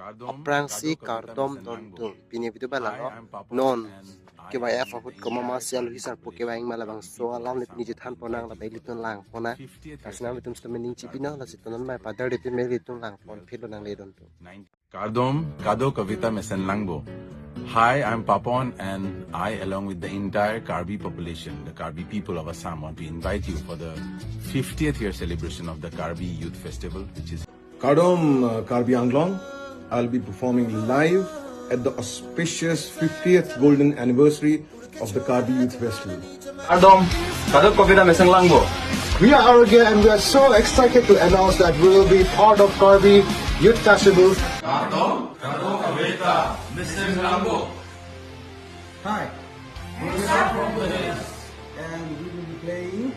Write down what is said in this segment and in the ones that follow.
Aprangsi kartom tontung pini bitu balalo non kebaya fahut komama si Aluhi sar po kebaya malabang so alam lit ni jithan ponang la bailitun lang pona kasna bitum stemening chipino la situnan mai padar de pe melitun lang pon philo nang le don tu Kardom Kado Kavita Mesenlangbo. Hi, I'm Papon and I, along with the entire Karbi population, the Karbi people of Assam, want to invite you for the 50th year celebration of the Karbi Youth Festival, which is Kardom Karbi Anglong. I'll be performing live at the auspicious 50th golden anniversary of the Karbi Youth Festival. Kardom Kado Kavita Mesenlangbo. We are Arugya and we are so excited to announce that we will be part of Karbi Youth Festival. Kardom Kado Kavita Mesenlangbo. Hi, we are from the hills and we will be playing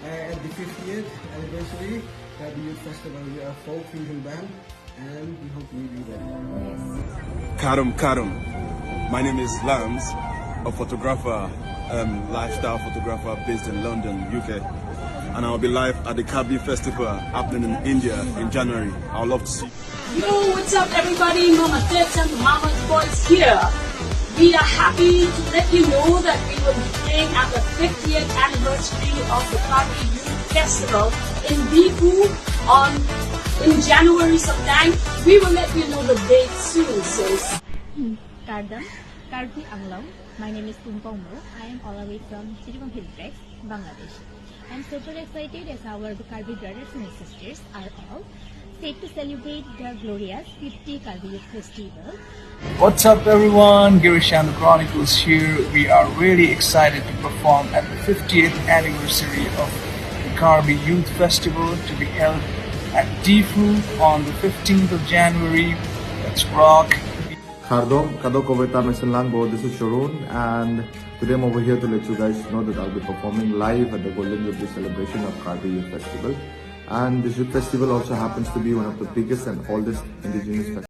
at the 50th anniversary of the Youth Festival. We are a folk fusion band and we hope you'll be there. Karum. My name is Lams, a photographer, lifestyle photographer based in London, UK. And I'll be live at the Karbi Festival happening in India in January. I'd love to see. Yo, what's up everybody? Mama Tits and Mama's Boys here. We are happy to let you know that we will be playing at the 50th anniversary of the Karbi Youth Festival in Biku in January sometime. We will let you know the date soon, sis. Karbi Anlo. My name is Tumpongmo. I am all the way from Chetong, Bangladesh. I'm super excited as our Karbi brothers and sisters are all set to celebrate the glorious 50 Karbi Youth Festival. What's up everyone, Girishan the Chronicles here. We are really excited to perform at the 50th anniversary of the Karbi Youth Festival to be held at Difu on the 15th of January. Let's rock! Kardom Kado Kavita Mesenlangbo. This is Sharon and today I'm over here to let you guys know that I'll be performing live at the Golden Jubilee celebration of Karbi Youth Festival. And this youth festival also happens to be one of the biggest and oldest indigenous festivals.